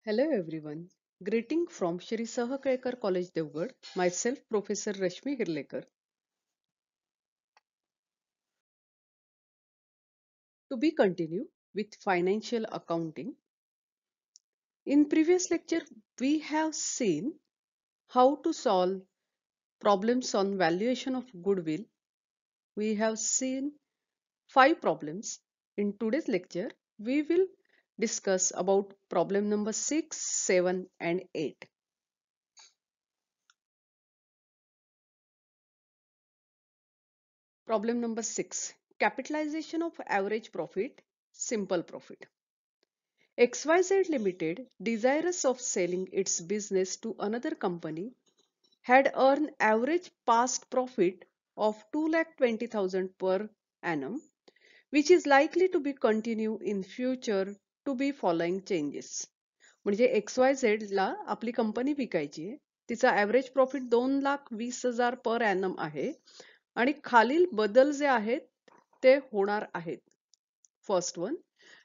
Hello everyone. Greeting from Shri Sahakelkar College Devgad. Myself Professor Rashmi Hirlekar. To be continued with financial accounting. In previous lecture we have seen how to solve problems on valuation of goodwill. We have seen 5 problems. In today's lecture we will discuss about problem number 6, 7 and 8. Problem number 6. Capitalization of average profit, simple profit. XYZ Limited, desirous of selling its business to another company, had earned average past profit of 2,20,000 per annum, which is likely to be continue in future to be following changes. म्हणजे XYZ ला आपली company विकायची आहे, तिचा average profit 2,20,000 per annum आहे आणि खालील बदल जे आहेत ते होणार आहेत. First one,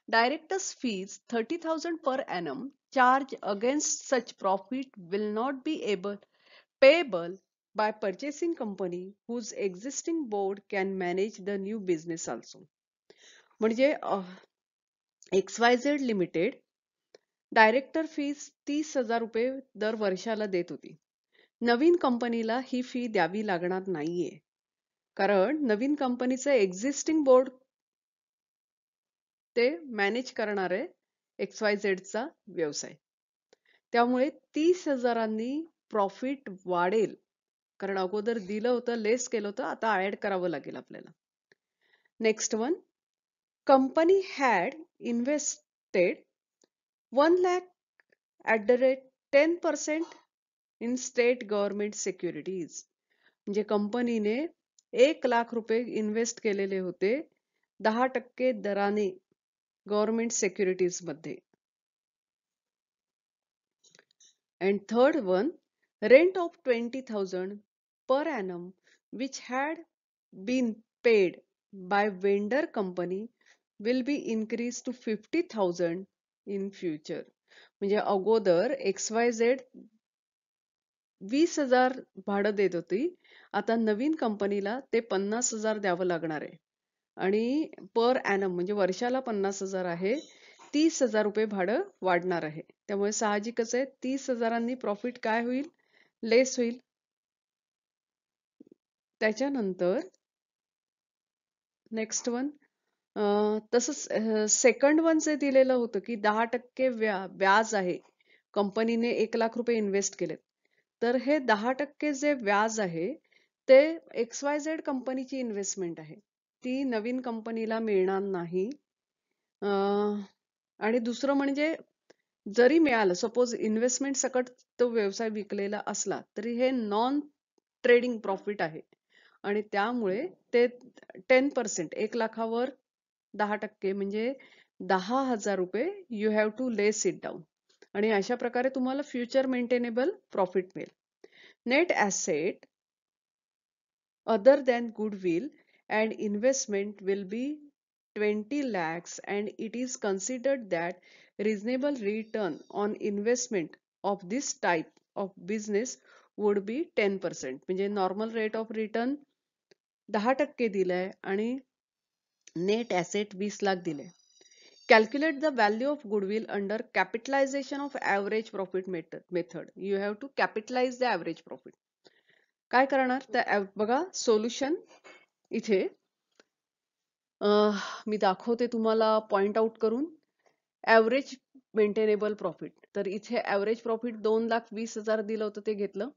directors fees 30,000 per annum charge against such profit will not be payable by purchasing company whose existing board can manage the new business also. म्हणजे XYZ लिमिटेड डायरेक्टर फीस 30,000 रुपये दर वर्षाला देत होती. नवीन कंपनीला ही फी द्यावी लागणार नाहीये, कारण नवीन कंपनीचं एक्झिस्टिंग बोर्ड ते मॅनेज करणारे XYZ चा व्यवसाय. त्यामुळे 30,000 प्रॉफिट वाढेल, कारण अगोदर दिलं होतं, लेस केलं होतं, आता ऍड करावं लागेल आपल्याला. Next one, company had invested 1 lakh at the rate 10% in state government securities. म्हणजे कंपनीने 1,00,000 रुपये इन्व्हेस्ट केलेले होते 10% दराने गव्हर्नमेंट सिक्युरिटीज मध्ये. And third one, rent of 20,000 per annum which had been paid by vendor company will be increased to 50,000 in future. म्हणजे अगोदर XYZ 20,000 भाडं देत होती, आता नवीन कंपनीला ते 50,000 द्यावं लागणार आहे आणि पर ॲनम म्हणजे वर्षाला 50,000 आहे, 30,000 रुपये भाडं वाढणार आहे. त्यामुळे साहजिकच आहे 30,000 प्रॉफिट काय होईल, लेस होईल. त्याच्यानंतर नेक्स्ट वन, तसंच सेकंड वन जे दिलेलं होतं की 10% व्याज आहे, कंपनीने 1,00,000 रुपये इन्व्हेस्ट केलेत, तर हे 10% जे व्याज आहे ते XYZ कंपनीची इन्व्हेस्टमेंट आहे, ती नवीन कंपनीला मिळणार नाही. आणि दुसरं म्हणजे जरी मिळालं, सपोज इन्व्हेस्टमेंट सकट तो व्यवसाय विकलेला असला तरी हे नॉन ट्रेडिंग प्रॉफिट आहे आणि त्यामुळे ते 10%, 1,00,000वर 10% म्हणजे 10,000 रुपये you have to less it down. आणि अशा प्रकारे तुम्हाला फ्युचर मेंटेनेबल प्रॉफिट मिळेल. Net asset other than goodwill and investment will be 20 lakhs, and it is considered that reasonable return on investment of this type of business would be 10%. म्हणजे normal rate of return 10% दिलाय आणि net asset 20 lakh दिले. Calculate the value of goodwill under capitalization of average profit method. You have to capitalize the average profit. काय करणार तर बघा solution इथे मी दाखवते तुम्हाला पॉइंट आउट करून. ॲव्हरेज मेंटेनेबल प्रॉफिट, तर इथे ॲव्हरेज प्रॉफिट 2,20,000 दिलं होतं ते घेतलं.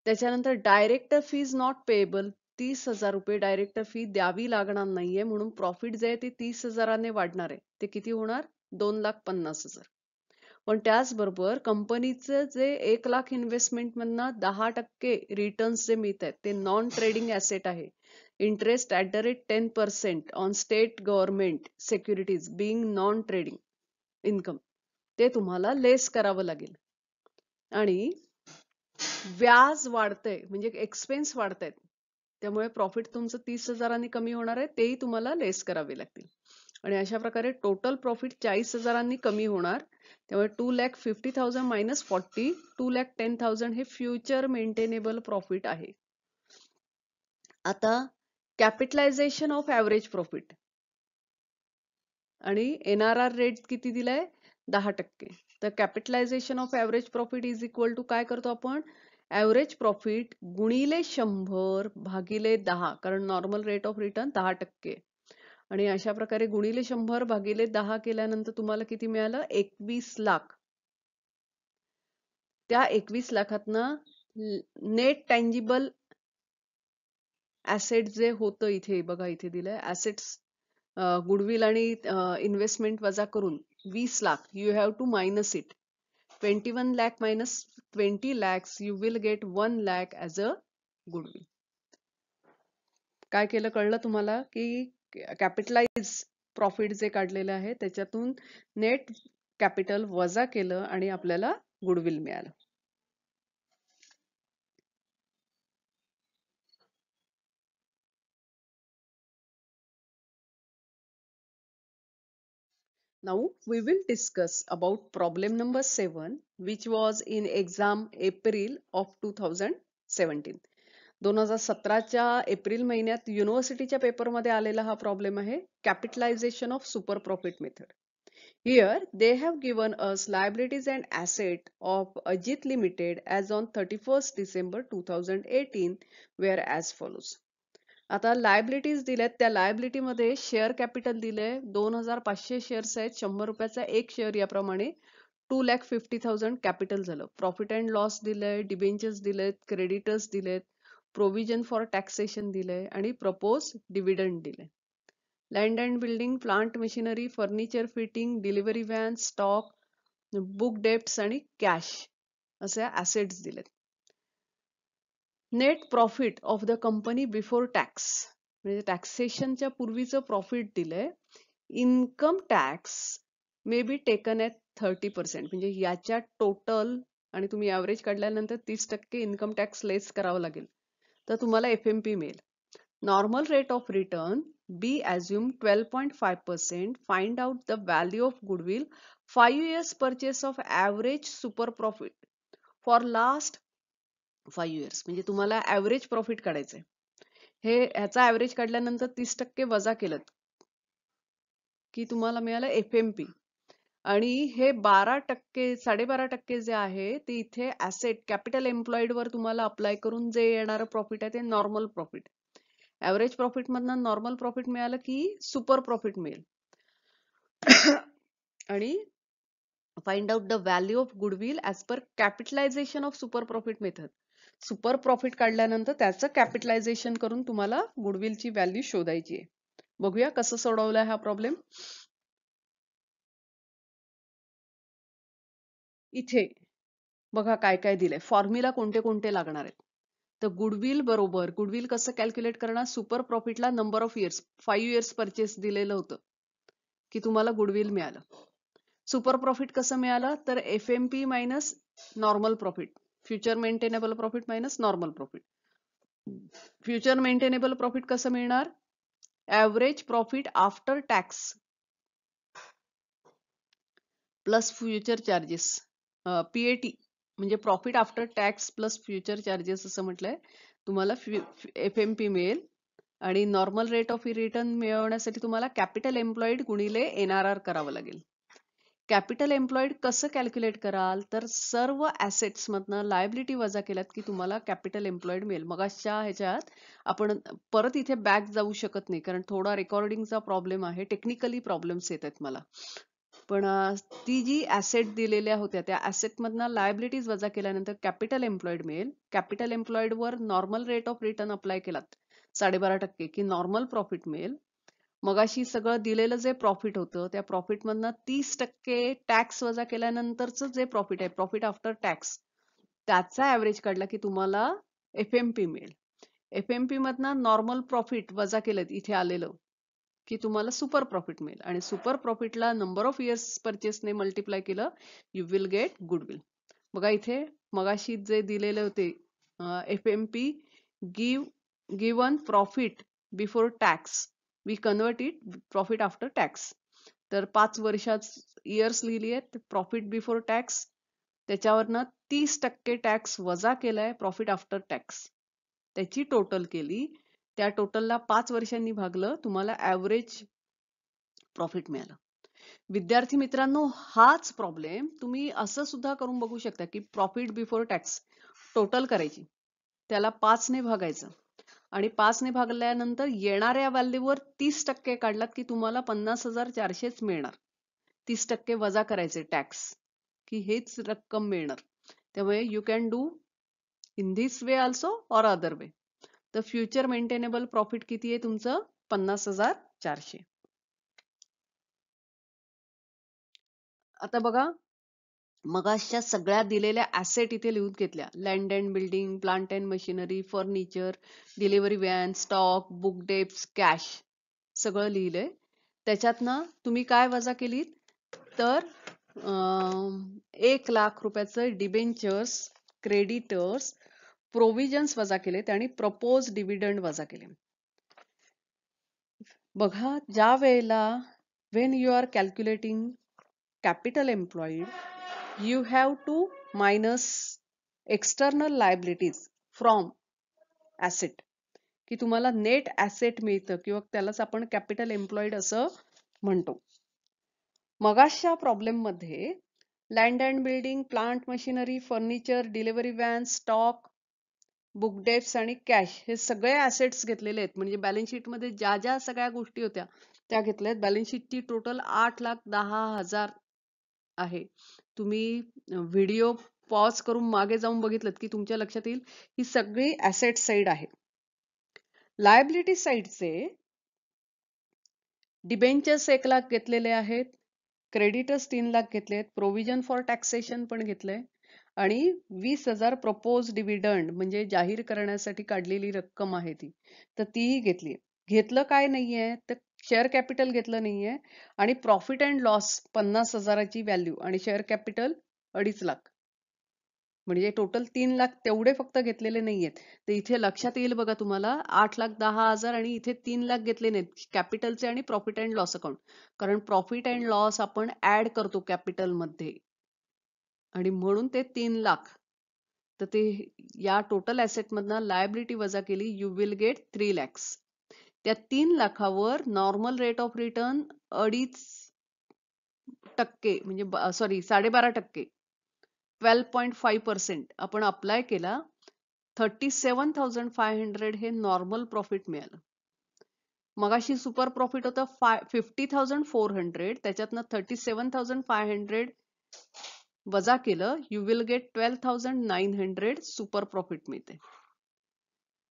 त्याच्यानंतर डायरेक्टर फीज नॉट पेएबल, 30,000 रुपये डायरेक्टर फी द्यावी लागणार नाहीये, म्हणून प्रॉफिट जे आहे ते 30,000ने वाढणार आहे. ते किती होणार, 2,50,000. पण त्याचबरोबर कंपनीचं जे 1,00,000 इन्व्हेस्टमेंट मधनं 10% रिटर्न्स जे मिळत आहेत ते नॉन ट्रेडिंग ऍसेट आहे. Interest at the rate 10% on state government securities being non trading income, ते तुम्हाला लेस करावं लागेल. आणि व्याज वाढतंय म्हणजे एक्सपेन्स वाढतायत, त्यामुळे प्रॉफिट तुमचं 30,000 कमी होणार आहे, तेही तुम्हाला लेस करावे लागतील. आणि अशा प्रकारे टोटल प्रॉफिट 40,000 कमी होणार. त्यामुळे 2,50,000 मायनस 40, 2,10,000 हे फ्युचर मेंटेनेबल प्रॉफिट आहे. आता कॅपिटलायझेशन ऑफ ऍव्हरेज प्रॉफिट आणि NRR रेट किती दिलाय 10%. तर capitalization of average profit is equal to काय करतो आपण, ऍव्हरेज प्रॉफिट गुणिले 100 भागिले 10, कारण नॉर्मल रेट ऑफ रिटर्न 10%. आणि अशा प्रकारे गुणिले 100 भागिले 10 केल्यानंतर तुम्हाला किती मिळालं, 21 लाख. त्या 21 लाखातनं नेट टँजिबल ऍसेट जे होतं, इथे बघा इथे दिलंय ऍसेट्स, गुडविल आणि इन्व्हेस्टमेंट वजा करून 20 lakh, you have to minus it. 21 lakh minus 20 lakhs, you will get 1 lakh as a goodwill. काय केलं कळलं तुम्हाला, की कॅपिटलाइज प्रॉफिट जे काढलेलं आहे त्याच्यातून नेट कॅपिटल वजा केलं आणि आपल्याला गुडविल मिळालं. Now we will discuss about problem number 7, which was in exam April of 2017. 2017च्या April महिन्यात युनिव्हर्सिटीच्या पेपरमध्ये आलेला हा प्रॉब्लेम आहे, capitalisation of super profit method. Here they have given us liabilities and asset of Ajit Limited as on 31st December 2018 were as follows. आता liabilities दिल्यात, त्या liability मध्ये share capital दिलंय 2,500 शेअर्स आहेत, 100 रुपयाचा एक शेअर, याप्रमाणे 2,50,000 कॅपिटल झालं. प्रॉफिट अँड लॉस दिलंय, डिबेंचर्स दिलेत, क्रेडिटर्स दिलेत, प्रोव्हिजन फॉर टॅक्सेशन दिलंय आणि प्रपोज डिव्हिडंड दिले. Land and building, plant machinery, furniture fitting, delivery van, stock, book debts आणि कॅश असे ऍसेट्स दिलेत. Net profit of the company before tax, म्हणजे टॅक्सेशनच्या पूर्वीचं प्रॉफिट दिलंय. Income tax may be taken at 30%, म्हणजे याच्या टोटल आणि तुम्ही ऍव्हरेज काढल्यानंतर 30% इन्कम टॅक्स लेस करावं लागेल, तर तुम्हाला FMP मिळेल. Normal rate of return be assume 12.5%. Find out the value of goodwill 5 years purchase of average super profit for last 5 years. म्हणजे तुम्हाला ऍव्हरेज प्रॉफिट काढायचंय. हे ह्याचा ऍव्हरेज काढल्यानंतर 30% वजा केलं की तुम्हाला मिळालं FMP. आणि हे 12%, 12.5% जे आहे ते इथे ऍसेट कॅपिटल एम्प्लॉईड वर तुम्हाला अप्लाय करून जे येणारं प्रॉफिट आहे ते नॉर्मल प्रॉफिट. ऍव्हरेज प्रॉफिट मधनं नॉर्मल प्रॉफिट मिळालं की सुपर प्रॉफिट मिळेल. आणि find out the value of goodwill as per capitalisation of super profit method. Super profit काढल्यानंतर त्याचं कॅपिटलायझेशन करून तुम्हाला गुडविलची व्हॅल्यू शोधायची आहे. बघूया कसं सोडवलाय हा प्रॉब्लेम. इथे बघा काय काय दिलंय, फॉर्म्युला कोणते कोणते लागणार आहेत. तर गुडविल बरोबर, गुडविल कसं कॅल्क्युलेट करणार, सुपर प्रॉफिटला number of years, 5 years purchase दिलेलं होतं की तुम्हाला गुडविल मिळालं. सुपर प्रॉफिट कसं मिळालं, तर FMP minus normal profit, future maintainable profit minus normal profit. Future maintainable profit कसं मिळणार, average profit after tax plus future charges, PAT म्हणजे profit after tax plus future charges असं म्हटलंय. तुम्हाला FMP मिळेल. आणि नॉर्मल रेट ऑफ रिटर्न मिळवण्यासाठी तुम्हाला कॅपिटल एम्प्लॉईड गुणिले NRR करावं लागेल. कॅपिटल एम्प्लॉईड कसं कॅल्क्युलेट कराल, तर सर्व ऍसेट्स मधनं लायबिलिटी वजा केल्यात की तुम्हाला कॅपिटल एम्प्लॉईड मिळेल. मगाच्या ह्याच्यात आपण परत इथे बॅक जाऊ शकत नाही, कारण थोडा रेकॉर्डिंगचा प्रॉब्लेम आहे, टेक्निकली प्रॉब्लेम्स येत आहेत मला. पण ती जी ऍसेट दिलेल्या होत्या त्या ऍसेट मधनं लायबिलिटीज वजा केल्यानंतर कॅपिटल एम्प्लॉईड मिळेल. Capital employed were normal rate of return apply केलात 12.5% की नॉर्मल प्रॉफिट मिळेल. मगाशी सगळं दिलेलं जे प्रॉफिट होतं त्या प्रॉफिट मधनं 30% टॅक्स वजा केल्यानंतरचं जे प्रॉफिट आहे, प्रॉफिट आफ्टर टॅक्स, त्याचा ऍव्हरेज काढला की तुम्हाला FMP मिळेल. FMP मधनं नॉर्मल प्रॉफिट वजा केलं इथे आलेलं की तुम्हाला सुपर प्रॉफिट मिळेल. आणि सुपर प्रॉफिटला नंबर ऑफ इयर्स परचेसने मल्टिप्लाय केलं, यू विल गेट गुडविल. बघा इथे मगाशी जे दिलेले होते FMP given profit before tax, we convert it profit after tax. तर 5 वर्षात इयर्स लिहिली आहेत. प्रॉफिट बिफोर टॅक्स, त्याच्यावरनं 30% टॅक्स वजा केलाय प्रॉफिट आफ्टर टॅक्स. त्याची टोटल केली, त्या टोटलला 5 वर्षांनी भागलं, तुम्हाला ऍव्हरेज प्रॉफिट मिळालं. विद्यार्थी मित्रांनो, हाच प्रॉब्लेम तुम्ही असं सुद्धा करून बघू शकता की प्रॉफिट बिफोर टॅक्स टोटल करायची, त्याला 5 ने भागायचं आणि 5 ने भागल्यानंतर येणाऱ्या व्हॅल्यूवर 30% काढलात की तुम्हाला 50,400च मिळणार. 30% वजा करायचे टॅक्स की हेच रक्कम मिळणार. त्यामुळे you can do in this way also or other way. तर फ्युचर मेंटेनेबल प्रॉफिट किती आहे तुमचं? 50,400. आता बघा, मगाशच्या सगळ्या दिलेल्या ऍसेट इथे लिहून घेतल्या. Land and building, plant and machinery, furniture, delivery van, stock, book depths, cash सगळं लिहिलंय. त्याच्यातनं तुम्ही काय वजा केलीत? तर 1,00,000 रुपयाचं डिबेंचर्स, क्रेडिटर्स, प्रोव्हिजन्स वजा केलेत आणि प्रपोज डिव्हिडंड वजा केले. बघा, ज्या वेळेला when you are calculating capital employed, you have to minus external liabilities from asset, की तुम्हाला नेट ऍसेट मिळतं किंवा त्यालाच आपण कॅपिटल एम्प्लॉईड असं म्हणतो. मगाशच्या प्रॉब्लेम मध्ये land and building, plant machinery, furniture, delivery van, stock, book debts आणि कॅश हे सगळे ऍसेट्स घेतलेले आहेत. म्हणजे बॅलन्स शीट मध्ये ज्या ज्या सगळ्या गोष्टी होत्या त्या घेतल्यात. बॅलन्स शीटची टोटल 8,10,000 आहे. तुम्ही व्हिडिओ पॉज करून मागे जाऊन बघितलं की तुमच्या लक्षात येईल ही सगळी ऍसेट साइड आहे. लायबिलिटी साइडचे डिबेंचर्स 1,00,000 घेतलेले आहेत, क्रेडिटर्स 3,00,000 घेतलेत, प्रोव्हिजन फॉर टॅक्सेशन पण घेतलंय आणि 20,000 प्रपोज डिव्हिडंड म्हणजे जाहीर करण्यासाठी काढलेली रक्कम आहे ती, तर तीही घेतली. घेतलं काय नाहीये तर शेअर कॅपिटल घेतलं नाहीये आणि प्रॉफिट अँड लॉस 50,000ची व्हॅल्यू आणि शेअर कॅपिटल 2,50,000 म्हणजे टोटल 3,00,000 तेवढे फक्त घेतलेले नाहीयेत. तर इथे लक्षात येईल बघा तुम्हाला 8,10,000 आणि इथे 3,00,000 घेतले नाहीत कॅपिटलचे आणि प्रॉफिट अँड लॉस अकाउंट, कारण प्रॉफिट अँड लॉस आपण ऍड करतो कॅपिटल मध्ये आणि म्हणून ते 3,00,000. तर ते या टोटल ऍसेट मधनं लायबिलिटी वजा केली, यू विल गेट 3,00,000. त्या 3,00,000वर नॉर्मल रेट ऑफ रिटर्न 2.5% म्हणजे सॉरी 12.5% 12.5% आपण अप्लाय केला. 37,500 हे नॉर्मल प्रॉफिट मिळालं. मगाशी सुपर प्रॉफिट होतं 50,400, त्याच्यातनं 37,500 वजा केलं, you will gate 12,900 super profit मिळते.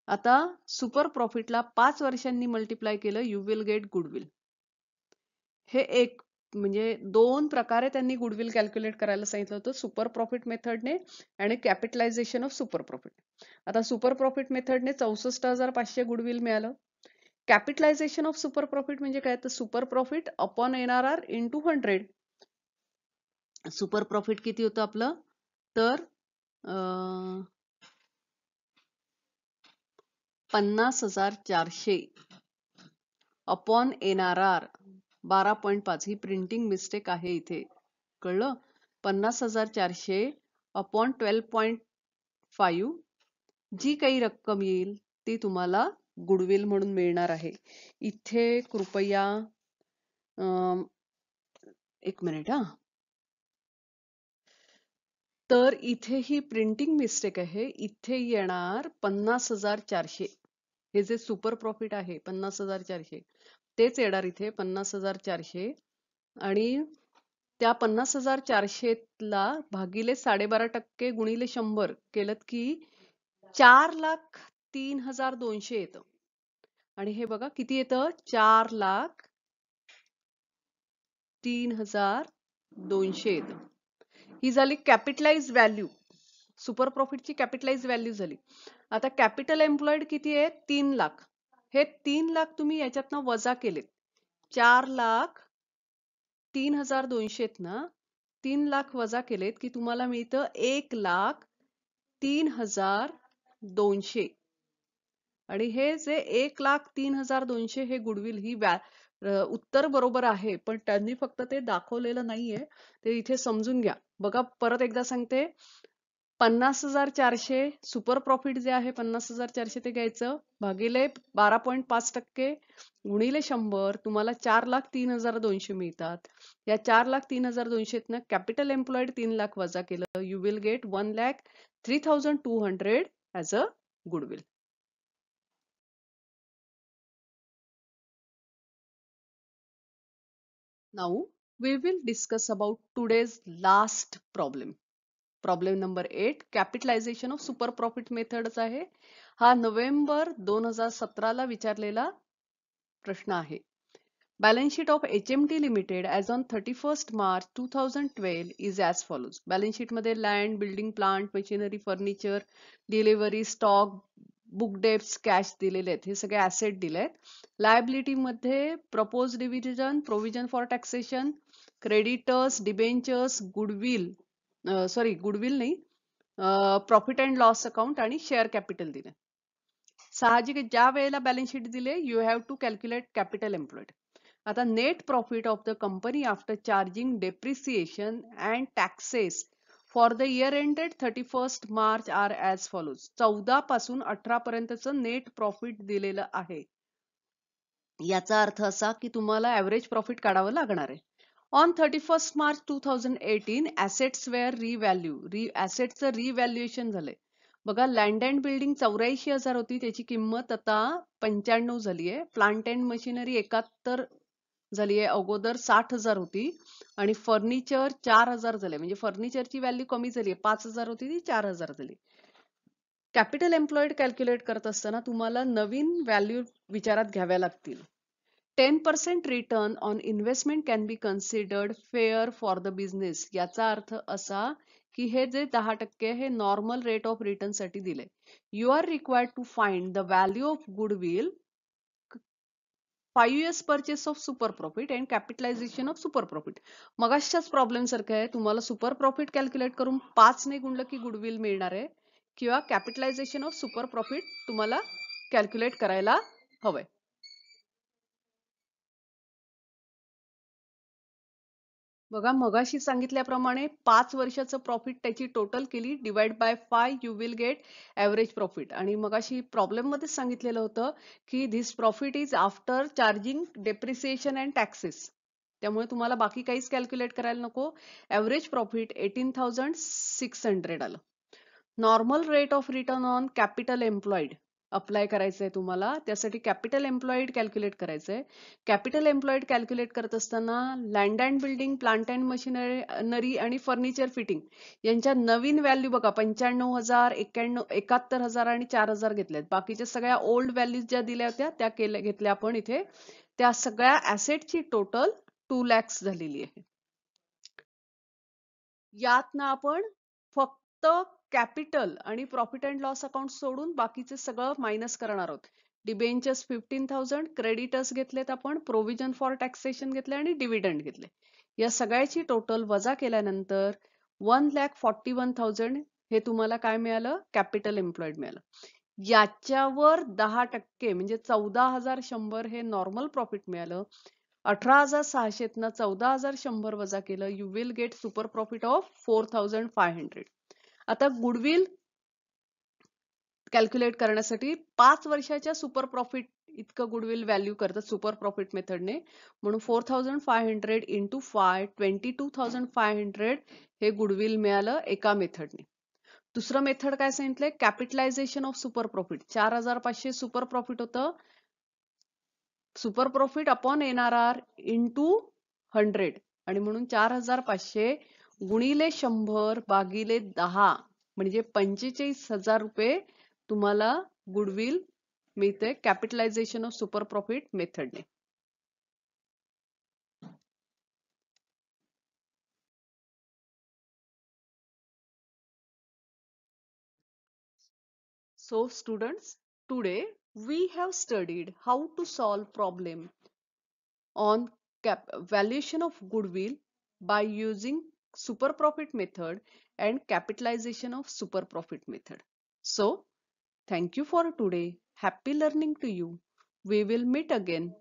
आता सुपर प्रॉफिटला 5 वर्षांनी मल्टिप्लाय केलं, यू विल गेट गुडविल. हे एक म्हणजे 2 प्रकारे त्यांनी गुडविल कॅल्क्युलेट करायला सांगितलं होतं, सुपर प्रॉफिट मेथडने आणि कॅपिटलायझेशन ऑफ सुपर प्रॉफिट. आता सुपर प्रॉफिट मेथडने 64,500 गुडविल मिळालं. कॅपिटलायझेशन ऑफ सुपर प्रॉफिट म्हणजे काय? तर super profit upon NRR into 100. Super profit किती होतं आपलं? तर 50,400 अपॉन NRR 12.5. ही प्रिंटिंग मिस्टेक आहे इथे, कळलं? 50,400 अपॉन 12.5 जी काही रक्कम येईल ती तुम्हाला गुडविल म्हणून मिळणार आहे. इथे कृपया एक मिनिट हा. तर इथे ही प्रिंटिंग मिस्टेक आहे. इथे येणार 50,400. हे जे सुपर प्रॉफिट आहे 50,400 तेच येणार इथे 50,400 आणि त्या 50,400 ला भागिले 12.5% गुणिले 100 केलं की 4,03,200 येतं. आणि हे बघा किती येतं? 4,03,200 येतं. ही झाली कॅपिटलाइज व्हॅल्यू. सुपर प्रॉफिटची कॅपिटलाइज व्हॅल्यू झाली. आता कॅपिटल एम्प्लॉईड किती आहे? 3,00,000. हे 3,00,000 तुम्ही याच्यातनं वजा केलेत. 4,03,200 ना 3,00,000 वजा केलेत की तुम्हाला मिळतं 1,03,200. आणि हे जे 1,03,200 हे गुडविल ही उत्तर बरोबर आहे, पण त्यांनी फक्त ते दाखवलेलं नाहीये. ते इथे समजून घ्या. बघा परत एकदा सांगते. 50,400 सुपर प्रॉफिट जे आहे 50,400 ते घ्यायचं भागिले 12.5% गुणिले 100 तुम्हाला 4,03,200 मिळतात. या 4,03,200 न कॅपिटल एम्प्लॉईड 3,00,000 वजा केलं you will get 1,03,200 as a goodwill. Now we will discuss about today's last problem. Problem number 8 capitalization of super profit मेथडच आहे. हा नोव्हेंबर 2017 ला विचारलेला प्रश्न आहे. Balance sheet of HMT limited as on 31 March 2012 is as follows. Balance sheet मध्ये land, building, plant, machinery, furniture, delivery, stock, book depths, cash दिलेले आहेत. हे सगळे ऍसेट दिले आहेत. लायबिलिटी मध्ये propose division, provision for taxation, creditors, debentures, goodwill, goodwill नाही, profit and loss account आणि शेअर कॅपिटल दिले. साहजिक ज्या वेळेला बॅलन्स शीट दिले you have to calculate capital employed. आता net profit of the company after charging depreciation and taxes for the year ended 31 March are as follows. 14 पासून 18 पर्यंतचं net profit दिलेलं आहे. याचा अर्थ असा की तुम्हाला ऍव्हरेज प्रॉफिट काढावं लागणार आहे. On 31 March 2018 assets were revalue. ऍसेटचं रिव्हॅल्युएशन झालंय. बघा लँड अँड बिल्डिंग 84,000 होती, त्याची किंमत आता 95 झाली आहे. प्लांट अँड मशिनरी 71 झाली आहे, अगोदर 60,000 होती. आणि फर्निचर 4,000 झाले, म्हणजे फर्निचरची व्हॅल्यू कमी झाली आहे. 5,000 होती ती 4,000 झाली. कॅपिटल एम्प्लॉईड कॅल्क्युलेट करत असताना तुम्हाला नवीन व्हॅल्यू विचारात घ्याव्या लागतील. 10% return on investment can be considered fair for the business. याचा अर्थ असा की हे जे 10% हे नॉर्मल रेट ऑफ रिटर्न साठी दिले. You are required to find the value of goodwill, 5 years purchase of super profit and capitalization of super profit. मगाच्याच प्रॉब्लेम सारखं आहे. तुम्हाला सुपर प्रॉफिट कॅल्क्युलेट करून 5 ने गुणलं की गुडविल मिळणार आहे, किंवा कॅपिटलायझेशन ऑफ सुपर प्रॉफिट तुम्हाला कॅल्क्युलेट करायला हवंय. बघा मगाशी सांगितल्याप्रमाणे 5 वर्षाचं प्रॉफिट त्याची टोटल केली divide by 5 you will gate average profit. आणि मगाशी प्रॉब्लेम मध्ये सांगितलेलं होतं की this profit is after charging depreciation and taxes. त्यामुळे तुम्हाला बाकी काहीच कॅल्क्युलेट करायला नको. ऍव्हरेज प्रॉफिट 18,600 आलं. Normal rate of return on capital employed apply करायचंय तुम्हाला. त्यासाठी कॅपिटल एम्प्लॉईड कॅल्क्युलेट करायचंय. कॅपिटल एम्प्लॉईड कॅल्क्युलेट करत असताना land and building, plant and machinery आणि फर्निचर फिटिंग यांच्या नवीन व्हॅल्यू बघा 95,000, 71,000 आणि 4,000 घेतल्यात. बाकीच्या सगळ्या ओल्ड व्हॅल्यूज ज्या दिल्या होत्या त्या घेतल्या आपण इथे. त्या सगळ्या ऍसेटची टोटल 2 lakhs झालेली आहे. यातनं आपण फक्त कॅपिटल आणि प्रॉफिट अँड लॉस अकाउंट सोडून बाकीचे सगळं मायनस करणार आहोत. डिबेंचर्स 15,000, क्रेडिटर्स घेतलेत आपण, प्रोव्हिजन फॉर टॅक्सेशन घेतले आणि डिव्हिडंड घेतले. या सगळ्याची टोटल वजा केल्यानंतर 1,41,000 हे तुम्हाला काय मिळालं, कॅपिटल एम्प्लॉईड मिळालं. याच्यावर 10% म्हणजे 14,100 हे नॉर्मल प्रॉफिट मिळालं. 18,600 ना 14,100 वजा केलं you will get super profit of 4,500. आता गुडविल कॅल्क्युलेट करण्यासाठी 5 वर्षाच्या सुपर प्रॉफिट इतकं गुडविल व्हॅल्यू करतात सुपर प्रॉफिट मेथडने. म्हणून 4,500 इंटू 5 22,500 हे गुडविल मिळालं एका मेथडने. दुसरं मेथड काय सांगितलंय, capitalization of super profit. 4,500 super profit होतं. Super profit upon NRR into 100 आणि म्हणून 4,500 गुणिले 100 भागिले 10 म्हणजे 45,000 रुपये तुम्हाला गुडविल मिळते कॅपिटलायझेशन ऑफ सुपर प्रॉफिट मेथडने. So students, today we have studied how to solve problem on valuation of goodwill by using super profit method and capitalization of super profit method. So thank you for today. Happy learning to you. We will meet again.